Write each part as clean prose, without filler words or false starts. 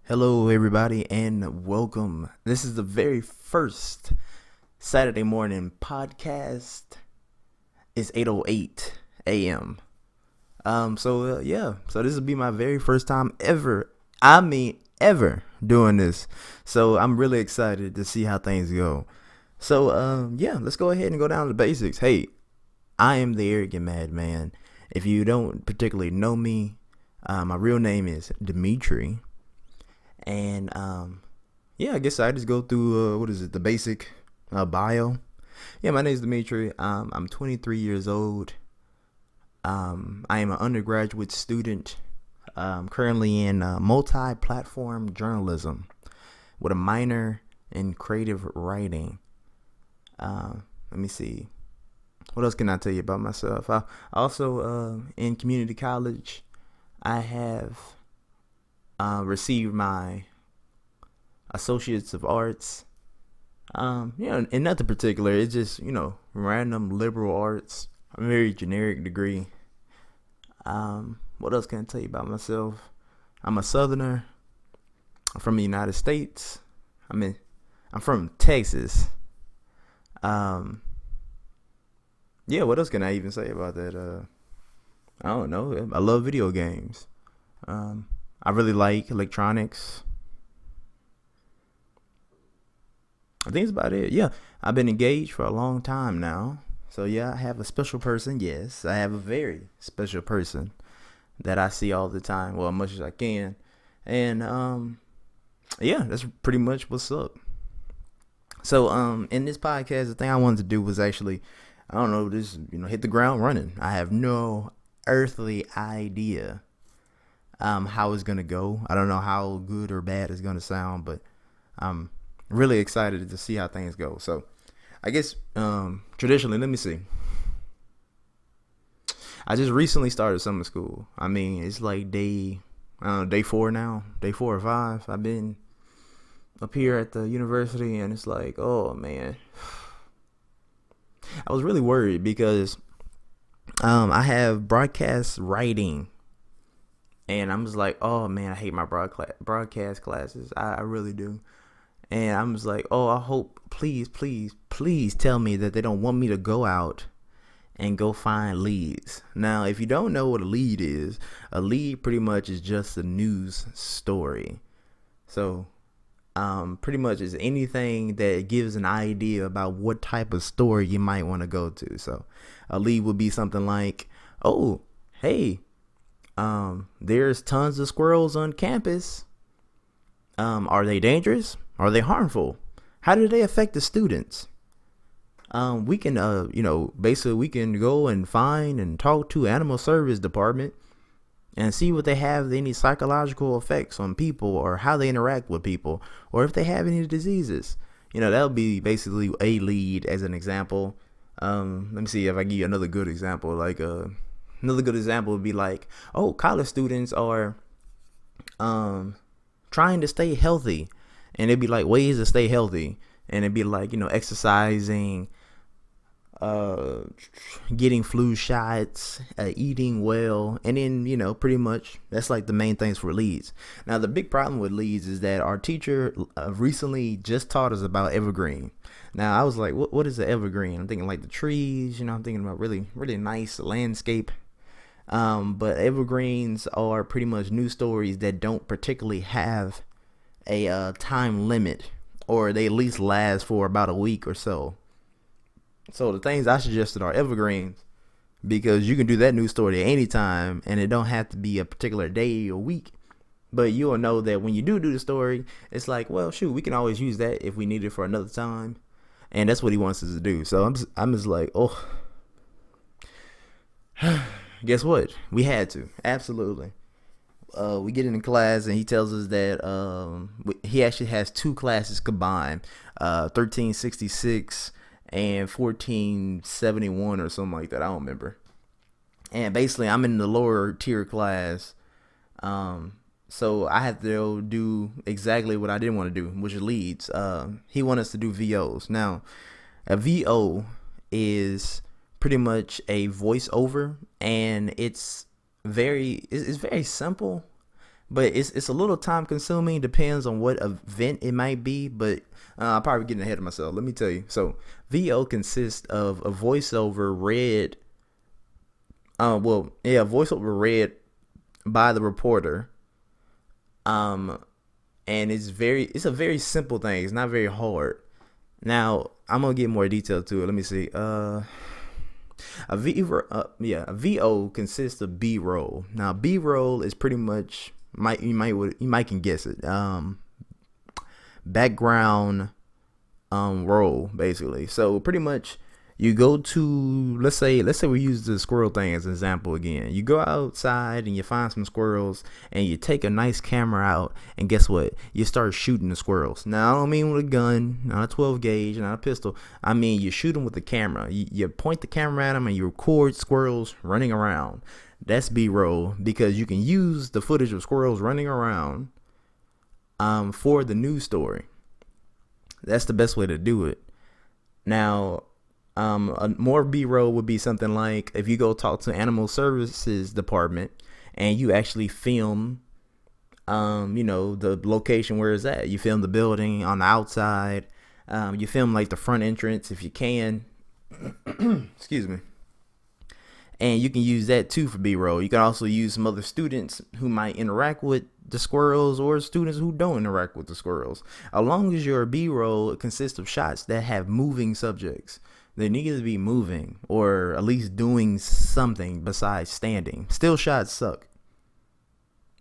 Hello, everybody, and welcome. This is the very first Saturday morning podcast. It's 8:08 a.m. So this will be my very first time ever. I mean, ever doing this. So I'm really excited to see how things go. So let's go ahead and go down to the basics. Hey, I am the arrogant madman. If you don't particularly know me, my real name is Dimitri. And I guess I just go through the basic bio. Yeah, my name is Dimitri. I'm 23 years old. I am an undergraduate student. Currently in multi-platform journalism with a minor in creative writing. Let me see. What else can I tell you about myself? I also in community college. I have received my Associates of Arts. In nothing particular. It's just, random liberal arts. A very generic degree. What else can I tell you about myself? I'm a Southerner. I'm from the United States. I'm from Texas. What else can I even say about that? I don't know. I love video games. I really like electronics. I think that's about it. Yeah, I've been engaged for a long time now. So I have a special person. Yes, I have a very special person that I see all the time. Well, as much as I can. And that's pretty much what's up. So in this podcast, the thing I wanted to do was actually, I don't know, just hit the ground running. I have no earthly idea how it's gonna go. I don't know how good or bad it's gonna sound, but I'm really excited to see how things go. So I guess traditionally, let me see. I just recently started summer school. I mean, it's like day 4 now, day 4 or 5. I've been up here at the university, and it's like, oh man, I was really worried because I have broadcast writing. And I'm just like, oh man, I hate my broadcast classes. I really do. And I'm just like, oh, I hope, please tell me that they don't want me to go out and go find leads. Now, if you don't know what a lead is, a lead pretty much is just a news story. So pretty much is anything that gives an idea about what type of story you might want to go to. So a lead would be something like, oh, hey, there's tons of squirrels on campus. Are they dangerous? Are they harmful? How do they affect the students? We can, basically we can go and find and talk to animal service department and see what they have, any psychological effects on people or how they interact with people or if they have any diseases. That'll be basically a lead as an example. Let me see if I give you another good example. Like, another good example would be like, oh, college students are trying to stay healthy. And it'd be like ways to stay healthy. And it'd be like, exercising, getting flu shots, eating well. And then, pretty much that's like the main things for leads. Now, the big problem with leads is that our teacher recently just taught us about evergreen. Now, I was like, what is the evergreen? I'm thinking like the trees, I'm thinking about really, really nice landscape. But evergreens are pretty much news stories that don't particularly have a time limit, or they at least last for about a week or so. So the things I suggested are evergreens, because you can do that news story at any time, and it don't have to be a particular day or week. But you'll know that when you do the story, it's like, well, shoot, we can always use that if we need it for another time, and that's what he wants us to do. So I'm just like, oh. Guess what? We had to. Absolutely. We get into class and he tells us that he actually has 2 classes combined, 1366 and 1471 or something like that. I don't remember. And basically, I'm in the lower tier class, so I have to do exactly what I didn't want to do, which is leads. He wanted us to do VOs. Now, a VO is pretty much a voiceover, and it's very simple, but it's a little time consuming. Depends on what event it might be, but I'm probably getting ahead of myself. Let me tell you. So VO consists of a voiceover read. Voiceover read by the reporter. And it's a very simple thing. It's not very hard. Now I'm gonna get more detail to it. Let me see. A VO consists of B-roll. Now B-roll is pretty much you might can guess it. Background roll basically. So pretty much you go to let's say we use the squirrel thing as an example again. You go outside and you find some squirrels and you take a nice camera out and guess what? You start shooting the squirrels. Now I don't mean with a gun, not a 12 gauge, not a pistol. I mean you shoot them with the camera. You point the camera at them and you record squirrels running around. That's B-roll because you can use the footage of squirrels running around for the news story. That's the best way to do it. Now a more B-roll would be something like if you go talk to animal services department and you actually film the location where it's at. You film the building on the outside. You film like the front entrance if you can. Excuse me. And you can use that too for B-roll. You can also use some other students who might interact with the squirrels or students who don't interact with the squirrels. As long as your B-roll consists of shots that have moving subjects. They need to be moving or at least doing something besides standing. Still shots suck.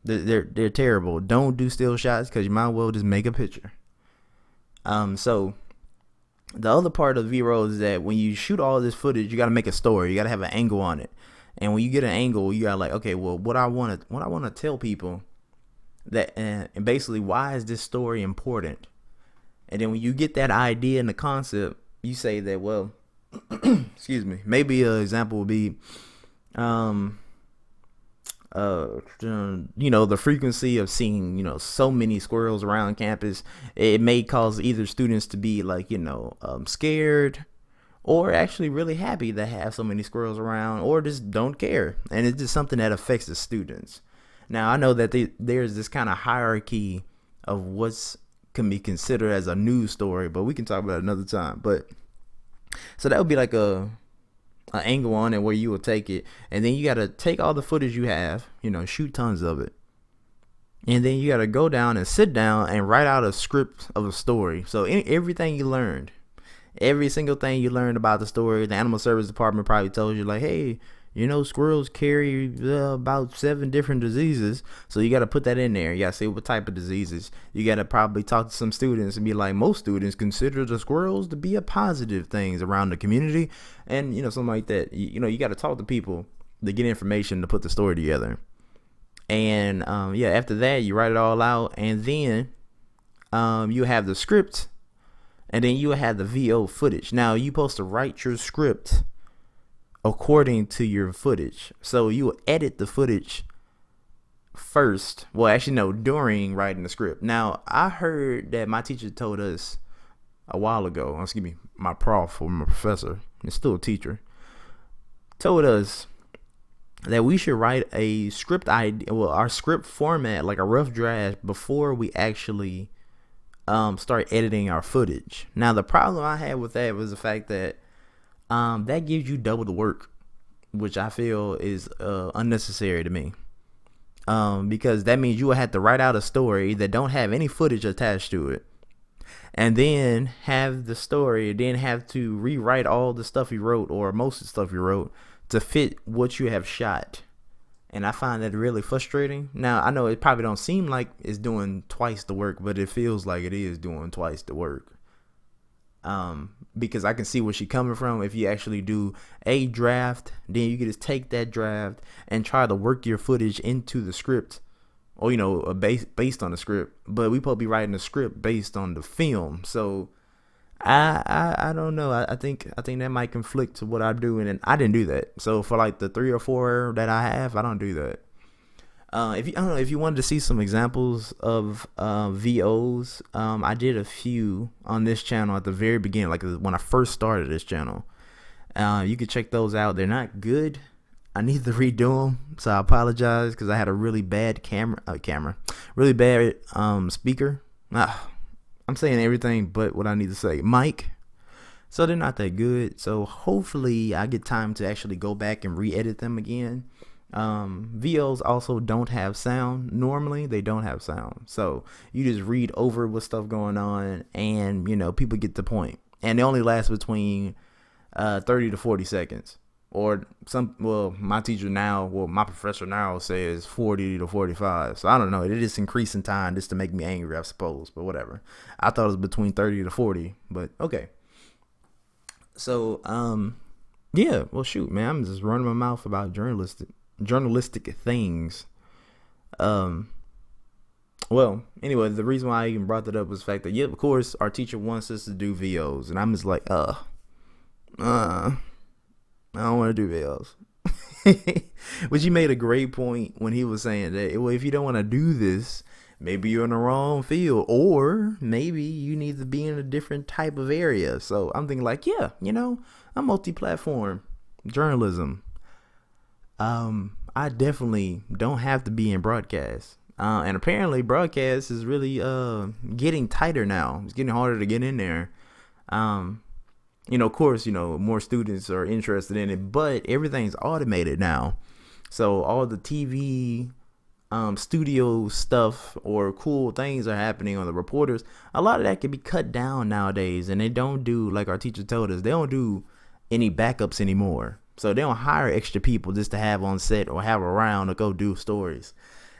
They're terrible. Don't do still shots because you might well just make a picture. So the other part of V-roll is that when you shoot all this footage, you got to make a story. You got to have an angle on it. And when you get an angle, you got like, okay, well, what I want to tell people that, and basically, why is this story important? And then when you get that idea and the concept, you say that, well, excuse me, maybe an example would be, the frequency of seeing, so many squirrels around campus, it may cause either students to be like, scared or actually really happy to have so many squirrels around or just don't care. And it's just something that affects the students. Now, I know that there's this kind of hierarchy of what's can be considered as a news story, but we can talk about it another time. But so that would be like an angle on it where you will take it, and then you got to take all the footage you have, shoot tons of it, and then you got to go down and sit down and write out a script of a story. So everything you learned, every single thing you learned about the story, the animal service department probably told you like, hey, squirrels carry about 7 different diseases. So you got to put that in there. You got to say what type of diseases. You got to probably talk to some students and be like, most students consider the squirrels to be a positive things around the community. And, something like that. You got to talk to people to get information to put the story together. And, after that, you write it all out. And then you have the script. And then you have the VO footage. Now, you're supposed to write your script according to your footage. So you edit the footage first. Well, actually, no, during writing the script. Now, I heard that my teacher told us a while ago, excuse me, my prof or my professor, it's still a teacher, told us that we should write a script idea, our script format, like a rough draft, before we actually start editing our footage. Now, the problem I had with that was the fact that that gives you double the work, which I feel is unnecessary to me. Because that means you will have to write out a story that don't have any footage attached to it, and then have the story, then have to rewrite all the stuff you wrote or most of the stuff you wrote to fit what you have shot. And I find that really frustrating. Now, I know it probably don't seem like it's doing twice the work, but it feels like it is doing twice the work. Because I can see where she's coming from. If you actually do a draft, then you can just take that draft and try to work your footage into the script, or based on the script. But we supposed to be writing the script based on the film. So I don't know. I think that might conflict to what I'm doing, and I didn't do that. So for like the 3 or 4 that I have, I don't do that. If you wanted to see some examples of VOs, I did a few on this channel at the very beginning, like when I first started this channel. You can check those out. They're not good. I need to redo them, so I apologize because I had a really bad really bad speaker. I'm saying everything but what I need to say. Mic. So they're not that good. So hopefully I get time to actually go back and re-edit them again. VOs also don't have sound. Normally they don't have sound. So you just read over what stuff going on, and people get the point. And they only last between 30 to 40 seconds. Or my professor now says 40 to 45. So I don't know. It is increasing time just to make me angry, I suppose. But whatever. I thought it was between 30 to 40. But okay. So, yeah. Well, shoot, man. I'm just running my mouth about journalistic things. Well, anyway, the reason why I even brought that up was the fact that, of course, our teacher wants us to do VOs. And I'm just like, I don't want to do videos. Which he made a great point when he was saying that, well, if you don't want to do this, maybe you're in the wrong field, or maybe you need to be in a different type of area. So I'm thinking like, yeah, I'm multi-platform journalism. I definitely don't have to be in broadcast. And apparently broadcast is really getting tighter now. It's getting harder to get in there. Of course, more students are interested in it, but everything's automated now. So all the TV, studio stuff or cool things are happening on the reporters. A lot of that can be cut down nowadays, and they don't do, like our teacher told us, they don't do any backups anymore. So they don't hire extra people just to have on set or have around to go do stories.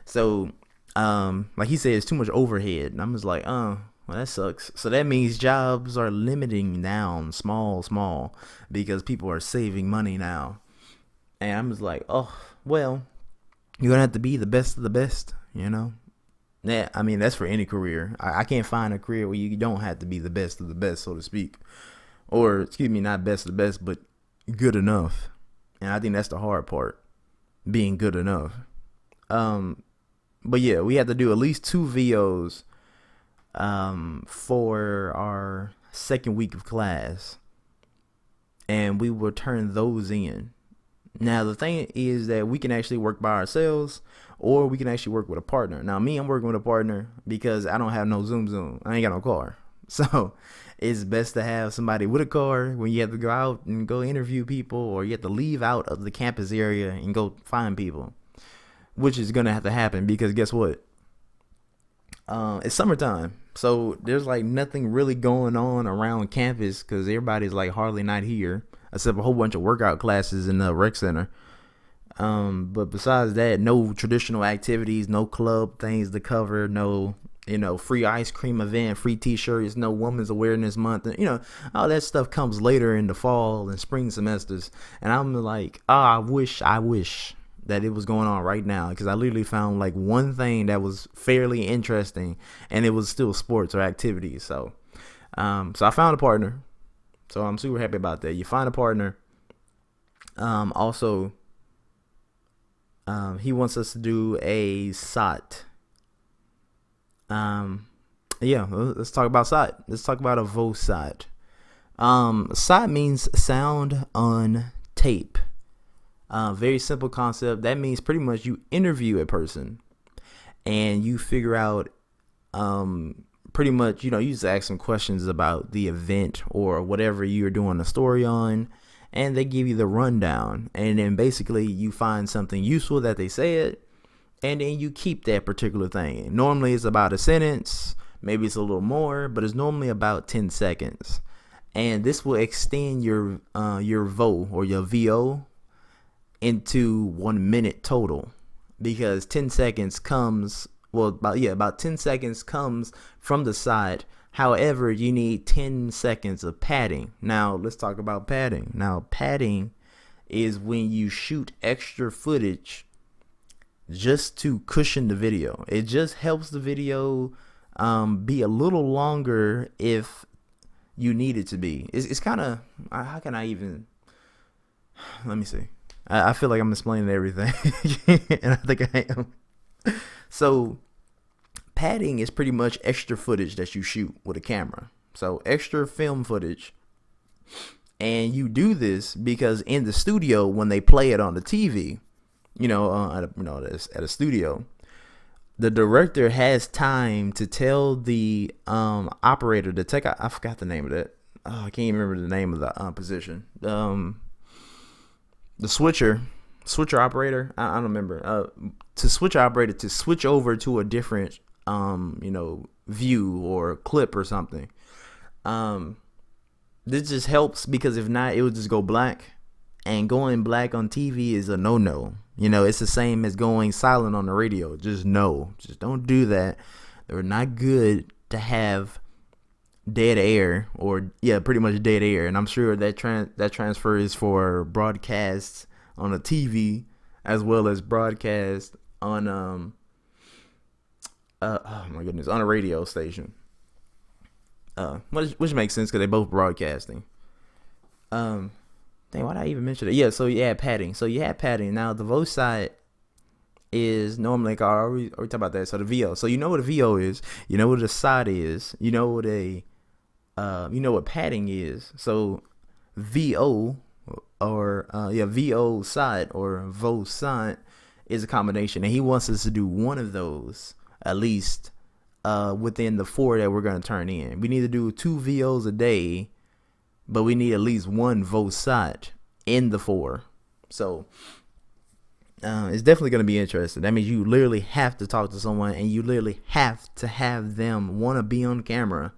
So, like he said, it's too much overhead. And I'm just like, well, that sucks. So that means jobs are limiting down small, because people are saving money now. And I'm just like, oh, well, you're going to have to be the best of the best, Yeah, I mean, that's for any career. I can't find a career where you don't have to be the best of the best, so to speak. Or, excuse me, not best of the best, but good enough. And I think that's the hard part, being good enough. But yeah, we had to do at least 2 VOs for our second week of class, and we will turn those in. Now the thing is that we can actually work by ourselves, or we can actually work with a partner. Now I'm working with a partner because I don't have no Zoom. I ain't got no car, so it's best to have somebody with a car when you have to go out and go interview people, or you have to leave out of the campus area and go find people, which is gonna have to happen because guess what? It's summertime, so there's like nothing really going on around campus because everybody's like hardly not here, except a whole bunch of workout classes in the rec center. But besides that, no traditional activities, no club things to cover, no, free ice cream event, free t-shirts, no Women's Awareness Month. All that stuff comes later in the fall and spring semesters. And I'm like, I wish that it was going on right now, because I literally found like one thing that was fairly interesting, and it was still sports or activities. So I found a partner, so I'm super happy about that. You find a partner. Also, he wants us to do a SOT. Yeah, let's talk about SOT. Let's talk about a VOSOT. SOT means sound on tape. Very simple concept. That means pretty much you interview a person and you figure out, pretty much, you just ask some questions about the event or whatever you're doing a story on, and they give you the rundown. And then basically you find something useful that they said, and then you keep that particular thing. Normally it's about a sentence, maybe it's a little more, but it's normally about 10 seconds. And this will extend your VO or your VO into 1 minute total, because 10 seconds comes, about 10 seconds comes from the side. However, you need 10 seconds of padding. Now let's talk about padding. Now padding is when you shoot extra footage just to cushion the video. It just helps the video be a little longer if you need it to be. It's kind of, how can I even, let me see. I feel like I'm explaining everything, and I think I am. So padding is pretty much extra footage that you shoot with a camera. So extra film footage. And you do this because in the studio, when they play it on the TV, at a studio, the director has time to tell the operator to take. I forgot the name of that. Oh, I can't even remember the name of the position. The switcher operator. I don't remember. To switch operator to switch over to a different view or clip or something. This just helps because if not, it would just go black, and going black on TV is a no. It's the same as going silent on the radio. Just don't do that. They're not good to have dead air, or pretty much dead air. And I'm sure that transfer is for broadcasts on a TV as well as broadcast on oh my goodness, on a radio station. Which makes sense because they're both broadcasting. Dang, why did I even mention it? Yeah, so you add padding. Now the VO side is normally, like I already talked about that. So the VO. So you know what a VO is. You know what a side is. You know what what padding is. So VO or VO side or VO side is a combination, and he wants us to do one of those at least within the 4 that we're going to turn in. We need to do 2 VOs a day, but we need at least 1 VO side in the 4. So it's definitely going to be interesting. That means you literally have to talk to someone, and you literally have to have them want to be on camera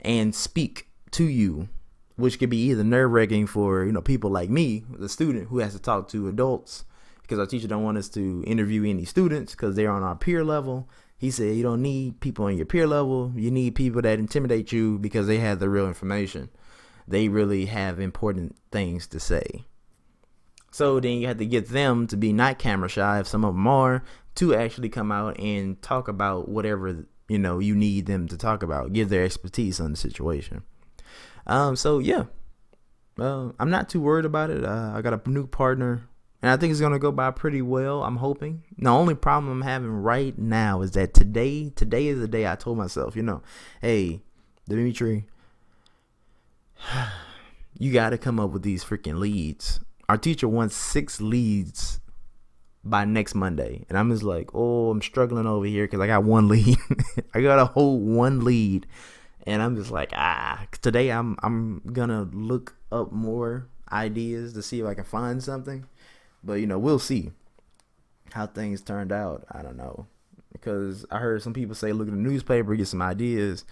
and speak to you, which could be either nerve-wracking for people like me, the student who has to talk to adults, because our teacher don't want us to interview any students because they're on our peer level. He said you don't need people on your peer level. You need people that intimidate you because they have the real information. They really have important things to say. So then you have to get them to be not camera shy, if some of them are, to actually come out and talk about whatever you need them to talk about. Give their expertise on the situation. I'm not too worried about it. I got a new partner, and I think it's gonna go by pretty well. I'm hoping. The only problem I'm having right now is that today is the day I told myself, hey, Dimitri, you got to come up with these freaking leads. Our teacher wants 6 leads by next Monday, and I'm just like, I'm struggling over here because I got 1 lead. I got a whole 1 lead, and I'm just like, today I'm gonna look up more ideas to see if I can find something. But we'll see how things turned out. I don't know, because I heard some people say look at the newspaper, get some ideas.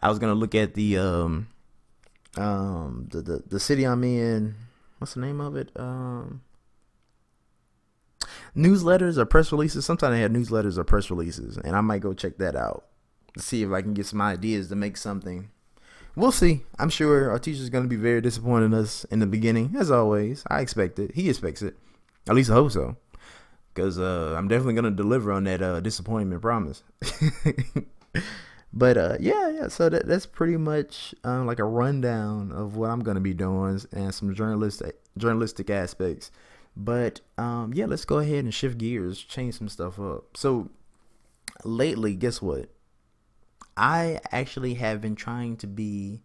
I was gonna look at the city I'm in. What's the name of it? Newsletters or press releases. Sometimes they have newsletters or press releases, and I might go check that out to see if I can get some ideas to make something. We'll see. I'm sure our teacher's going to be very disappointed in us in the beginning, as always. I expect it. He expects it. At least I hope so, because I'm definitely going to deliver on that disappointment promise. But so that's pretty much like a rundown of what I'm going to be doing and some journalistic aspects. But let's go ahead and shift gears, change some stuff up. So lately, guess what? I actually have been trying to be,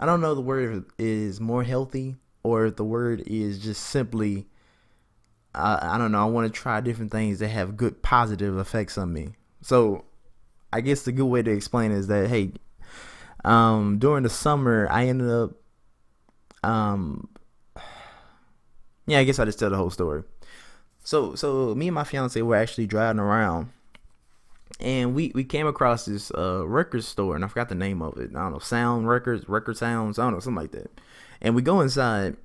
I don't know if the word is more healthy or if the word is just simply, I don't know. I want to try different things that have good positive effects on me. So I guess the good way to explain it is that, hey, during the summer, I ended up, I guess I just tell the whole story. So me and my fiance were actually driving around, and we came across this record store, and I forgot the name of it. I don't know, Sound Records, Record Sounds, I don't know, something like that. And we go inside,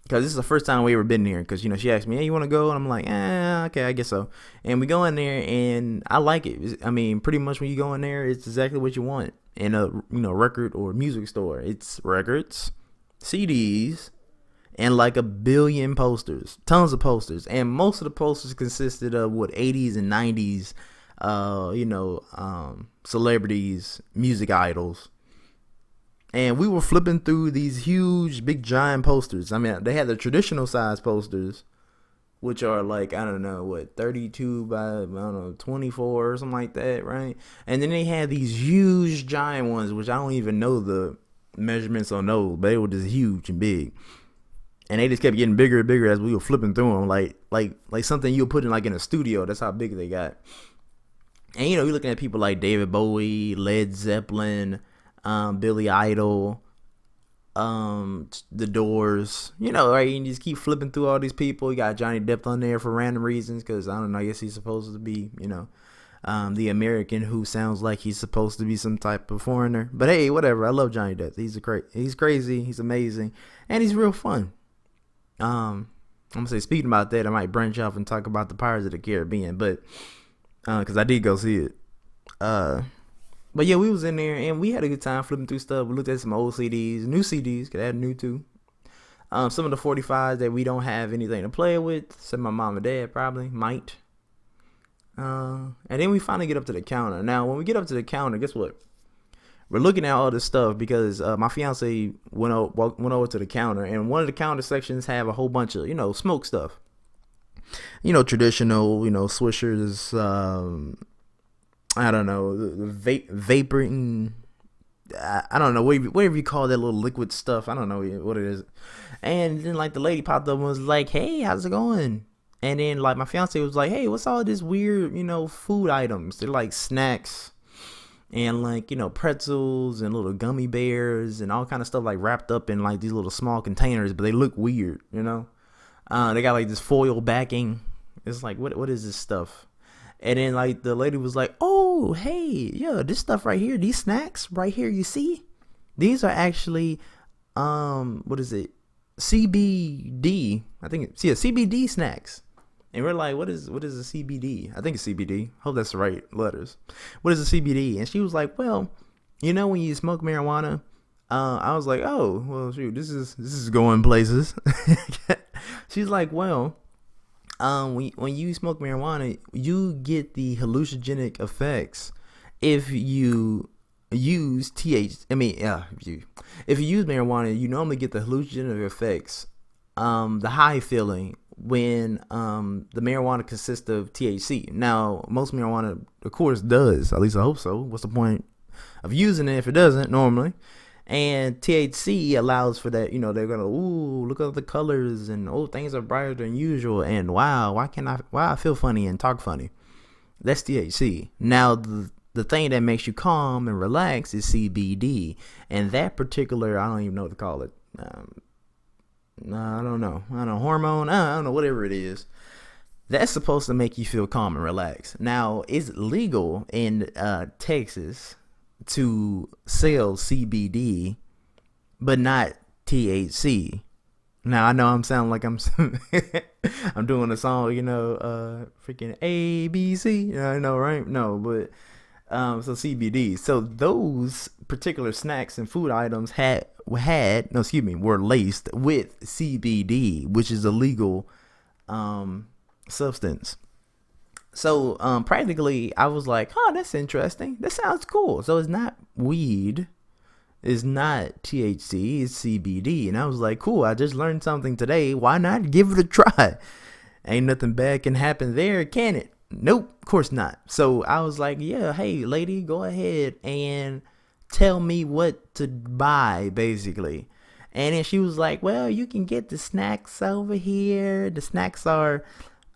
because this is the first time we ever been here, because, she asked me, hey, you want to go? And I'm like, okay, I guess so. And we go in there, and I like it. I mean, pretty much when you go in there, it's exactly what you want in a, record or music store. It's records, CDs, and like a billion posters, tons of posters. And most of the posters consisted of 80s and 90s, celebrities, music idols. And we were flipping through these huge, big, giant posters. I mean, they had the traditional size posters, which are like, 32 by, 24 or something like that, right? And then they had these huge, giant ones, which I don't even know the measurements on those, but they were just huge and big. And they just kept getting bigger and bigger as we were flipping through them, like something you would put in like in a studio. That's how big they got. And you're looking at people like David Bowie, Led Zeppelin, Billy Idol, The Doors. Right? You just keep flipping through all these people. You got Johnny Depp on there for random reasons, because I don't know. I guess he's supposed to be, the American who sounds like he's supposed to be some type of foreigner. But hey, whatever. I love Johnny Depp. He's crazy. He's amazing, and he's real fun. I'm gonna say, speaking about that, I might branch off and talk about the Pirates of the Caribbean, but because I did go see it. But yeah, we was in there and we had a good time flipping through stuff. We looked at some old CDs, new CDs, could add new too. Some of the 45s that we don't have anything to play with, except my mom and dad probably might. And then we finally get up to the counter. Now, when we get up to the counter, guess what? We're looking at all this stuff because my fiance went over to the counter, and one of the counter sections have a whole bunch of, smoke stuff. Traditional, Swishers, I don't know, vaporing, I don't know, whatever you call that little liquid stuff. I don't know what it is. And then, like, the lady popped up and was like, hey, how's it going? And then, like, my fiance was like, hey, what's all this weird, food items? They're like snacks. And like, pretzels and little gummy bears and all kind of stuff like wrapped up in like these little small containers, but they look weird, they got like this foil backing. It's like, what is this stuff? And then like the lady was like, oh, hey, yeah, this stuff right here, these snacks right here, you see, these are actually, what is it? CBD. I think it's, CBD snacks. And we're like, what is a CBD? I think it's CBD. Hope that's the right letters. What is a CBD? And she was like, well, when you smoke marijuana, I was like, oh, well, shoot, this is going places. She's like, well, when you smoke marijuana, you get the hallucinogenic effects if you use if you use marijuana, you normally get the hallucinogenic effects, the high feeling, when the marijuana consists of THC. Now, most marijuana, of course, does. At least I hope so. What's the point of using it if it doesn't normally? And THC allows for that. They're gonna look at the colors and things are brighter than usual. And wow, why I feel funny and talk funny? That's THC. Now the thing that makes you calm and relax is CBD, and that particular, I don't even know what to call it. I don't know, hormone, I don't know, whatever it is, that's supposed to make you feel calm and relaxed. Now, it's legal in Texas to sell CBD, but not THC. Now, I know I'm sounding like I'm I'm doing a song, freaking ABC, I know, right? No, but so CBD. So those particular snacks and food items were laced with CBD, which is a legal substance. So practically, I was like, oh, that's interesting. That sounds cool. So it's not weed. It's not THC. It's CBD. And I was like, cool. I just learned something today. Why not give it a try? Ain't nothing bad can happen there, can it? Nope, of course not. So I was like, yeah, hey, lady, go ahead and tell me what to buy, basically. And then she was like, well, you can get the snacks over here. The snacks are,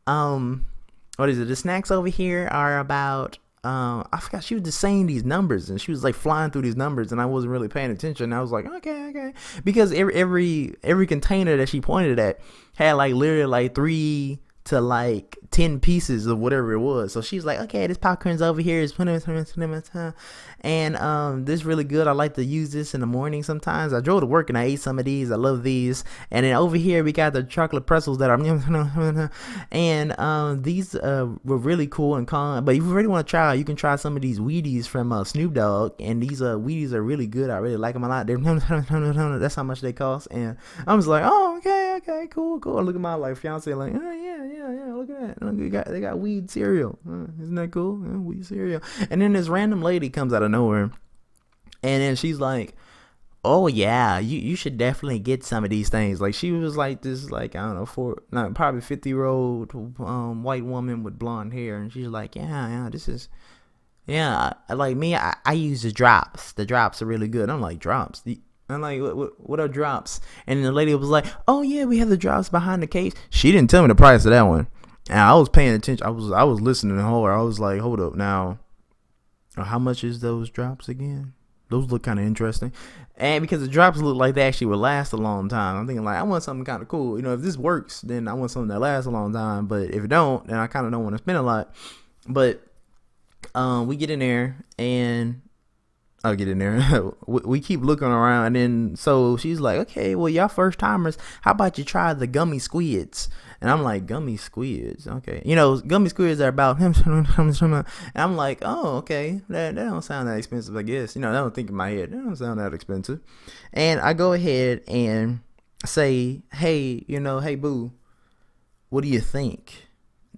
what is it? The snacks over here are about, I forgot, she was just saying these numbers, and she was like flying through these numbers, and I wasn't really paying attention. I was like, okay. Because every container that she pointed at had like literally like 3 to like 10 pieces of whatever it was. So she's like, okay, this popcorn's over here is and this is really good. I like to use this in the morning sometimes. I drove to work and I ate some of these. I love these. And then over here we got the chocolate pretzels that are and these were really cool and calm. But if you really want to try, you can try some of these Wheaties from Snoop Dogg, and these Wheaties are really good. I really like them a lot. That's how much they cost. And I was like, oh, okay, cool. I look at my like fiance like, oh yeah, look at that. They got weed cereal. Isn't that cool? Weed cereal. And then this random lady comes out of nowhere, and then she's like, oh yeah, you should definitely get some of these things. Like, she was like this, like, I don't know, probably 50-year-old white woman with blonde hair, and she's like, yeah, this is, yeah, like me, I use the drops. The drops are really good. I'm like, drops? I'm like, what are drops? And the lady was like, oh yeah, we have the drops behind the case. She didn't tell me the price of that one. And I was paying attention. I was listening to her. I was like, hold up now. How much is those drops again? Those look kind of interesting. And because the drops look like they actually would last a long time, I'm thinking like, I want something kind of cool. You know, if this works, then I want something that lasts a long time. But if it don't, then I kind of don't want to spend a lot. But we get in there and I'll get in there. We keep looking around, and then so she's like, okay, well, y'all first timers, how about you try the gummy squids? And I'm like, gummy squids? Okay. You know, gummy squids are about and I'm like, oh, okay. That don't sound that expensive, I guess. You know, I don't think in my head, that don't sound that expensive. And I go ahead and say, hey, you know, hey, boo, what do you think?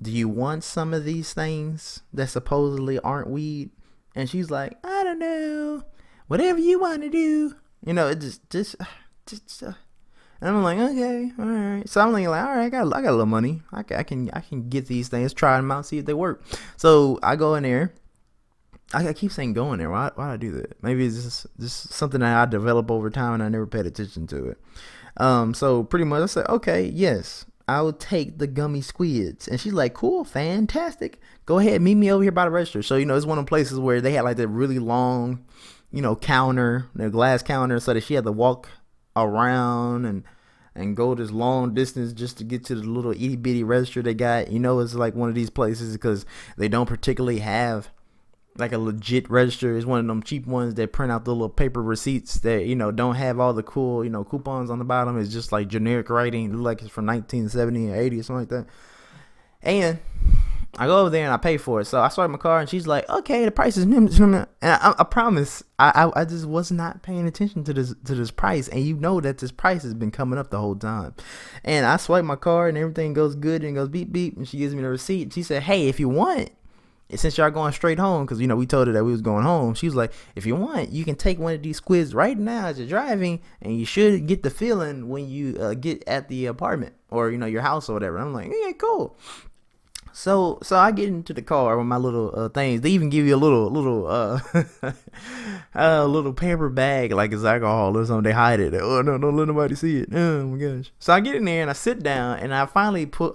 Do you want some of these things that supposedly aren't weed? And she's like, I don't know, whatever you want to do. You know, it just. And I'm like, okay, all right. So I'm like, all right, I got a little money. I can get these things, try them out, see if they work. So I go in there. I keep saying go in there. Why I do that? Maybe it's just something that I develop over time and I never paid attention to it. So pretty much I said, okay, yes, I will take the gummy squids. And she's like, cool, fantastic. Go ahead, meet me over here by the register. So, you know, it's one of the places where they had like that really long, you know, counter, the glass counter, so that she had to walk around and go this long distance just to get to the little itty bitty register they got. You know, it's like one of these places because they don't particularly have like a legit register. It's one of them cheap ones that print out the little paper receipts that, you know, don't have all the cool, you know, coupons on the bottom. It's just like generic writing. It looks like it's from 1970 or 80 or something like that. And I go over there and I pay for it. So I start my car and she's like, okay, the price is, and I promise I just was not paying attention to this price. And you know that this price has been coming up the whole time. And I swipe my card and everything goes good and it goes beep beep. And she gives me the receipt. And she said, hey, if you want, since y'all going straight home, because, you know, we told her that we was going home. She was like, if you want, you can take one of these squids right now as you're driving, and you should get the feeling when you get at the apartment or, you know, your house or whatever. I'm like, yeah, cool. So I get into the car with my little things. They even give you a little little paper bag like it's alcohol or something. They hide it. Oh no, don't let nobody see it. Oh my gosh. So I get in there and I sit down and I finally I'm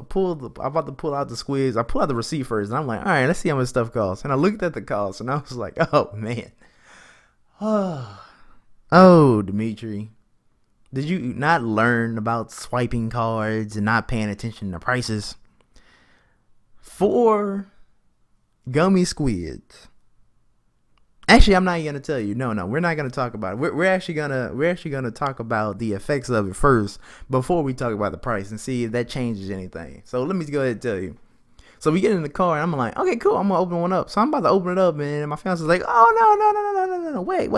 about to pull out the squids. I pull out the receipt first and I'm like, all right, let's see how much stuff costs. And I looked at the cost and I was like, oh man. Oh, Dimitri. Did you not learn about swiping cards and not paying attention to prices? 4 gummy squids. Actually, I'm not gonna tell you. No, we're not gonna talk about it. We're actually gonna talk about the effects of it first before we talk about the price and see if that changes anything. So let me go ahead and tell you. So we get in the car and I'm like, okay, cool. I'm gonna open one up. So I'm about to open it up and my fiance's like, oh no, wait.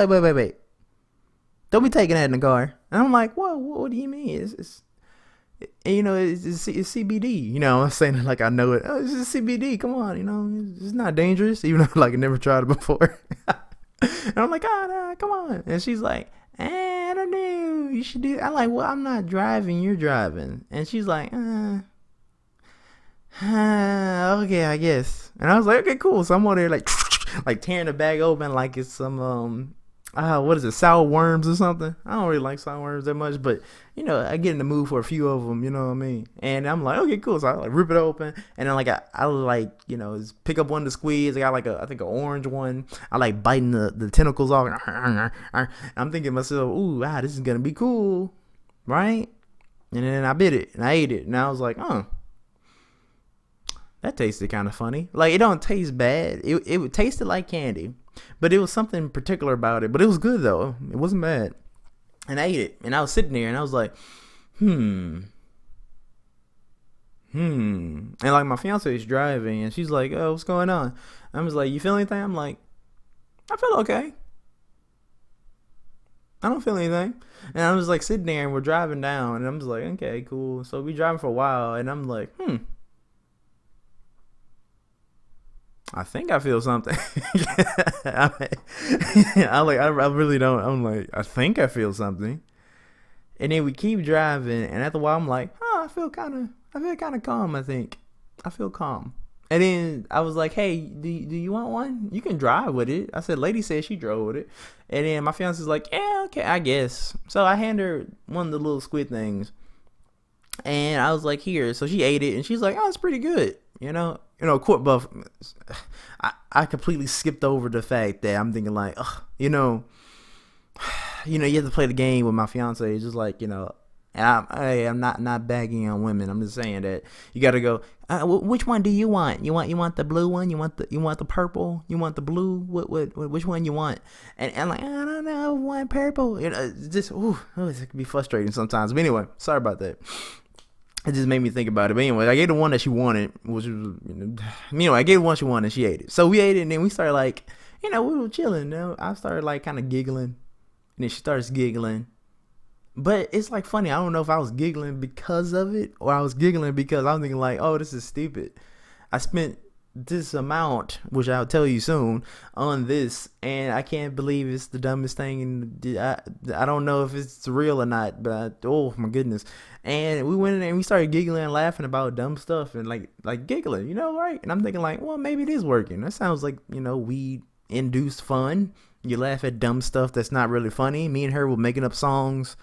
Don't be taking that in the car. And I'm like, what do you mean? It's you know, it's CBD. You know, I'm saying it like I know it. Oh, it's just CBD. Come on, you know, it's not dangerous. Even though like I never tried it before. And I'm like, no, come on. And she's like, I don't know. You should do. I'm like, well, I'm not driving. You're driving. And she's like, okay, I guess. And I was like, okay, cool. So I'm on there like tearing the bag open like it's some what is it, sour worms or something? I don't really like sour worms that much, but you know, I get in the mood for a few of them, you know what I mean? And I'm like, okay, cool. So I like rip it open, and then like I like, you know, just pick up one of the squids. I got like I think an orange one. I like biting the tentacles off. I'm thinking to myself, ooh, wow, this is gonna be cool, right? And then I bit it and I ate it, and I was like, that tasted kind of funny. Like, it don't taste bad. It tasted like candy, but it was something particular about it. But it was good though. It wasn't bad. And I ate it, and I was sitting there, and I was like, And like my fiance is driving, and she's like, oh, what's going on? I was like, you feel anything? I'm like, I feel okay. I don't feel anything. And I was like sitting there, and we're driving down, and I'm just like, okay, cool. So we driving for a while, and I'm like, I think I feel something. I really don't. I'm like, I think I feel something. And then we keep driving, and after a while, I'm like, I feel kind of calm. I think I feel calm, And then I was like, hey, do you want one? You can drive with it. I said, lady said she drove with it. And then my fiance's like, yeah, okay, I guess. So I handed her one of the little squid things. And I was like, here. So she ate it, and she's like, oh, it's pretty good. Court buff. I completely skipped over the fact that I'm thinking like, you have to play the game with my fiance. It's just like, and I'm not bagging on women. I'm just saying that you got to go. Which one do you want? You want the blue one? You want the purple? You want the blue? Which one you want? And I'm like, I don't know. I want purple. It's just it can be frustrating sometimes. But anyway, sorry about that. It just made me think about it. But anyway, I gave the one that she wanted, which was, I gave the one she wanted and she ate it. So we ate it, and then we started like, we were chilling. I started like kind of giggling, and then she starts giggling. But it's like funny. I don't know if I was giggling because of it or I was giggling because I was thinking like, oh, this is stupid. I spent this amount, which I'll tell you soon, on this, and I can't believe it's the dumbest thing. And I don't know if it's real or not, but oh my goodness. And we went in there and we started giggling and laughing about dumb stuff and like giggling, right? And I'm thinking like, well, maybe it is working. That sounds like, weed induced fun. You laugh at dumb stuff that's not really funny. Me and her were making up songs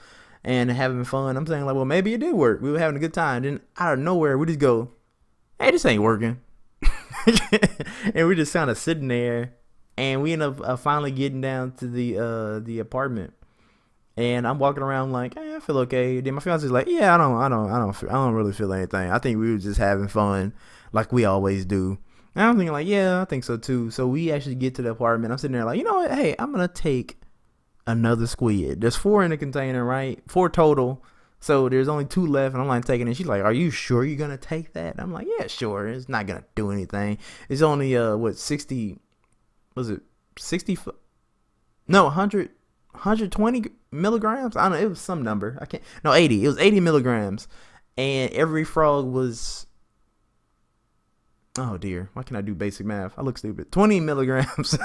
and having fun. I'm saying like, well, maybe it did work. We were having a good time. Then out of nowhere, we just go, hey, this ain't working. And we're just kind of sitting there, and we end up finally getting down to the apartment. And I'm walking around like, hey, I feel okay. Then my fiance's like, yeah, I don't really feel anything. I think we were just having fun, like we always do. And I'm thinking like, yeah, I think so too. So we actually get to the apartment. I'm sitting there like, you know what? Hey, I'm gonna take another squid. There's 4 in the container, right? 4 total. So there's only 2 left, and I'm like taking it. She's like, are you sure you're gonna take that? I'm like, yeah, sure. It's not gonna do anything. It's only 60? Was it 60? No, 120 milligrams. I don't know. It was some number. 80. It was 80 milligrams, and every frog was. Oh dear, why can't I do basic math? I look stupid. 20 milligrams.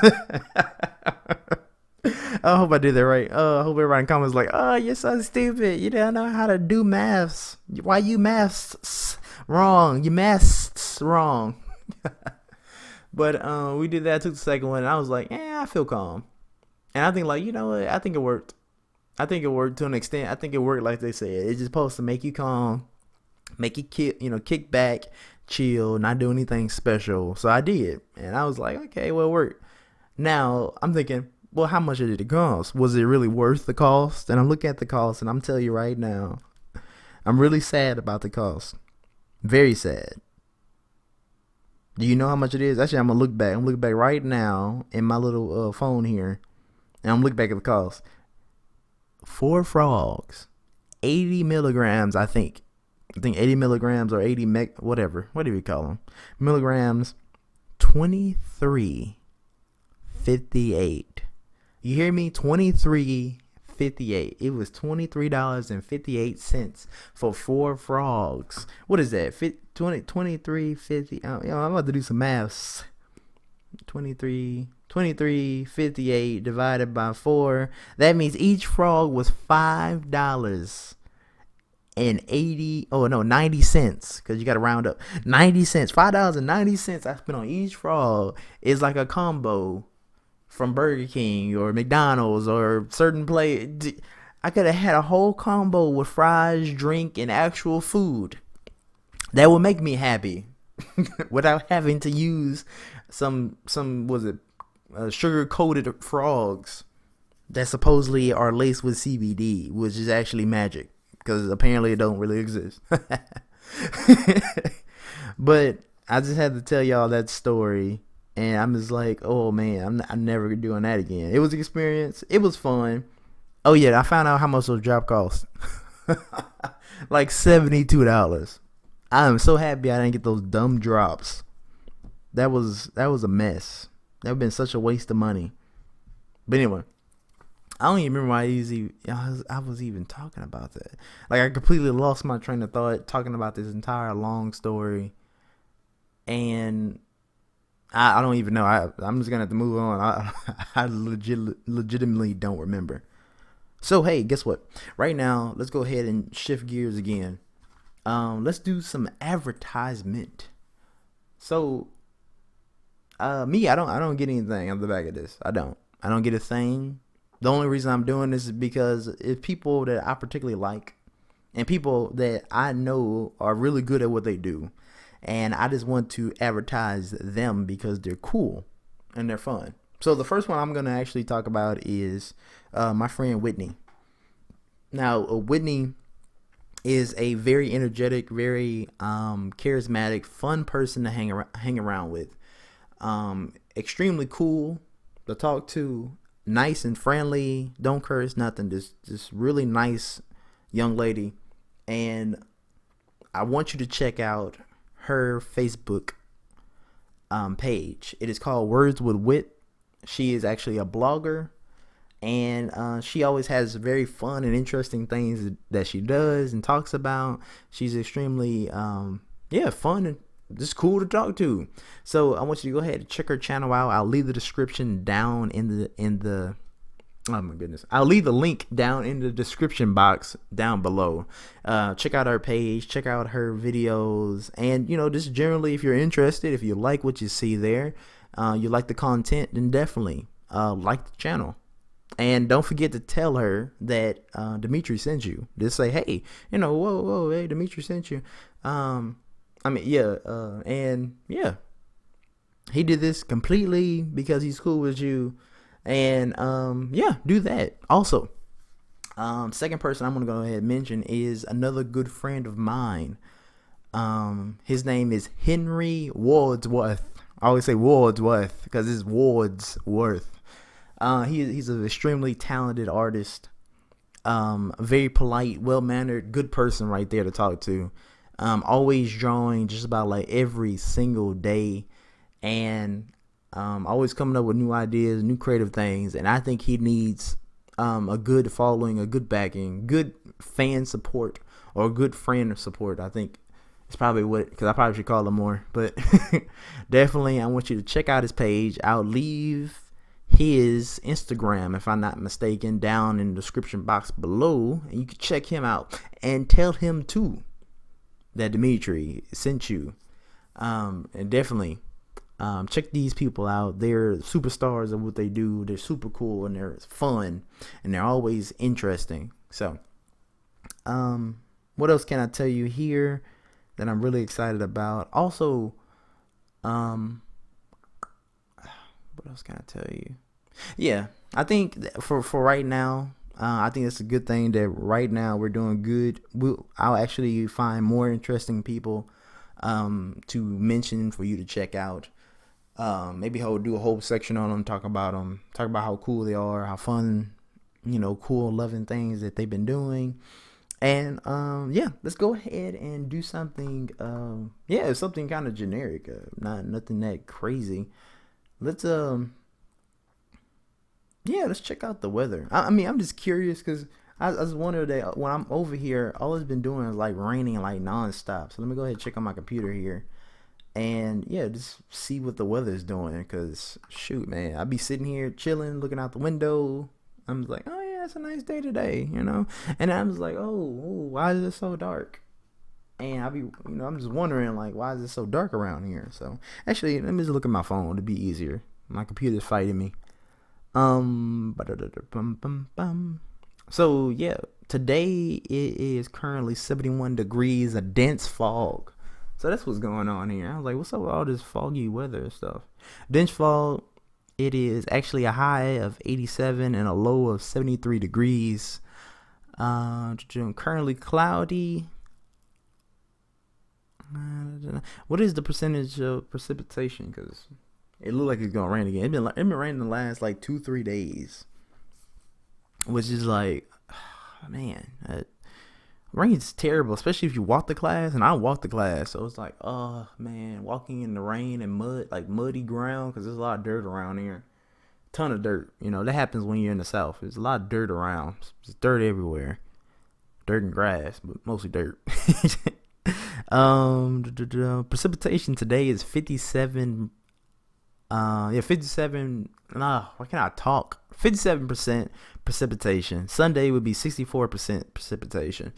I hope I did that right. I hope everybody in comments like, oh, you're so stupid. You don't know how to do maths. Why you maths wrong? You maths wrong. But we did that. I took the second one, and I was like, I feel calm. And I think like, you know what? I think it worked. I think it worked to an extent. I think it worked like they said. It's just supposed to make you calm, make you kick back, chill, not do anything special. So I did, and I was like, okay, well, it worked. Now I'm thinking, well, how much did it cost? Was it really worth the cost? And I'm looking at the cost, and I'm telling you right now, I'm really sad about the cost. Very sad. Do you know how much it is? Actually, I'm gonna look back. I'm looking back right now in my little phone here, and I'm looking back at the cost. 4 frogs, 80 milligrams, I think 80 milligrams or 80 whatever. What do we call them? Milligrams, $23.58. You hear me? $23.58. It was $23.58 for 4 frogs. What is that? 23.50. I'm about to do some maths. 23.58 divided by 4. That means each frog was $5 and 90 cents, because you got to round up. 90 cents. $5.90 I spent on each frog is like a combo from Burger King or McDonald's or certain place. I could have had a whole combo with fries, drink, and actual food that would make me happy without having to use some sugar coated frogs that supposedly are laced with CBD, which is actually magic, because apparently it don't really exist. But I just had to tell y'all that story. And I'm just like, oh man, I'm never doing that again. It was an experience. It was fun. Oh yeah, I found out how much those drops cost. Like $72. I am so happy I didn't get those dumb drops. That was a mess. That would have been such a waste of money. But anyway, I don't even remember why I was even talking about that. Like, I completely lost my train of thought talking about this entire long story. And I don't even know. I'm just going to have to move on. I legitimately don't remember. So, hey, guess what? Right now, let's go ahead and shift gears again. Let's do some advertisement. So, Me, I don't get anything on the back of this. I don't get a thing. The only reason I'm doing this is because it's people that I particularly like and people that I know are really good at what they do. And I just want to advertise them because they're cool and they're fun. So the first one I'm going to actually talk about is my friend Whitney. Now, Whitney is a very energetic, very charismatic, fun person to hang around with. Extremely cool to talk to, nice and friendly, don't curse, nothing. Just really nice young lady. And I want you to check out her Facebook page. It is called Words with Whit. She is actually a blogger, and she always has very fun and interesting things that she does and talks about. She's extremely fun and just cool to talk to. So I want you to go ahead and check her channel out. I'll leave the description down in the oh my goodness, I'll leave the link down in the description box down below. Check out her page, check out her videos, and just generally, if you're interested, if you like what you see there, you like the content, then definitely like the channel. And don't forget to tell her that Dimitri sent you. Just say, hey, whoa, hey, Dimitri sent you. He did this completely because he's cool with you. And do that. Also, second person I'm gonna go ahead and mention is another good friend of mine. His name is Henry Wadsworth. I always say Wadsworth because it's Wadsworth. He's an extremely talented artist. Very polite, well-mannered, good person right there to talk to. Always drawing just about like every single day, and always coming up with new ideas, new creative things. And I think he needs a good following, a good backing, good fan support, or good friend support. I think it's probably because I probably should call him more, but definitely I want you to check out his page. I'll leave his Instagram, if I'm not mistaken, down in the description box below, and you can check him out and tell him too that Dimitri sent you. And definitely check these people out. They're superstars of what they do. They're super cool and they're fun and they're always interesting. So what else can I tell you here that I'm really excited about? Also, what else can I tell you? Yeah, I think for right now, I think it's a good thing that right now we're doing good. I'll actually find more interesting people to mention for you to check out. Maybe I'll do a whole section on them, talk about how cool they are, how fun, cool, loving things that they've been doing. And let's go ahead and do something. Something kind of generic, nothing that crazy. Let's check out the weather. I'm just curious because I was wondering that when I'm over here, all it's been doing is like raining like nonstop. So let me go ahead and check on my computer here, and just see what the weather is doing. Because shoot, man, I'd be sitting here chilling, looking out the window. I'm like, oh yeah, it's a nice day today, And I was like, oh, why is it so dark? And I'm just wondering like, why is it so dark around here? So actually, let me just look at my phone to be easier. My computer's fighting me. So yeah, today it is currently 71 degrees, a dense fog. So that's what's going on here. I was like, what's up with all this foggy weather and stuff? Dense fog. It is actually a high of 87 and a low of 73 degrees. Currently cloudy. What is the percentage of precipitation? Because it looked like it's gonna rain again. It's been raining the last like 2-3 days, which is like, man, rain's terrible, especially if you walk the class. And I walk the class, so it's like, oh man, walking in the rain and mud, like muddy ground, because there's a lot of dirt around here. Ton of dirt. That happens when you're in the South. There's a lot of dirt around. There's dirt everywhere, dirt and grass, but mostly dirt. Precipitation today is 57. 57. Why can't I talk? 57% precipitation. Sunday would be 64% precipitation,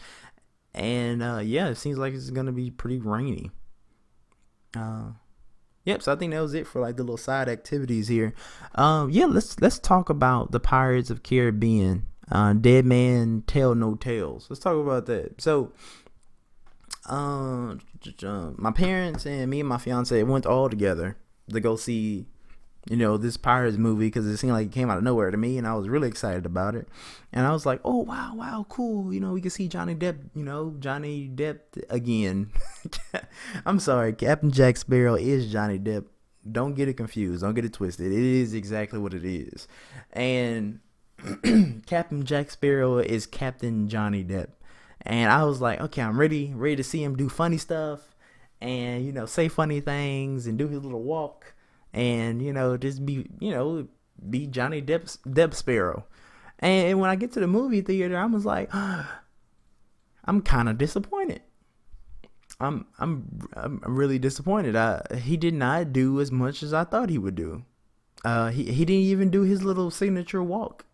and it seems like it's gonna be pretty rainy. Yep. So I think that was it for like the little side activities here. Yeah. Let's talk about the Pirates of Caribbean. Dead Man Tell No Tales. Let's talk about that. So, my parents and me and my fiance went all together to go see, this Pirates movie because it seemed like it came out of nowhere to me, and I was really excited about it. And I was like, "Oh wow, cool! We can see Johnny Depp, Johnny Depp again." I'm sorry, Captain Jack Sparrow is Johnny Depp. Don't get it confused. Don't get it twisted. It is exactly what it is, and Captain Jack Sparrow is Captain Johnny Depp. And I was like, okay, I'm ready to see him do funny stuff and, say funny things and do his little walk and, just be Johnny Depp Sparrow. And when I get to the movie theater, I was like, I'm kind of disappointed. I'm really disappointed. He did not do as much as I thought he would do. He didn't even do his little signature walk.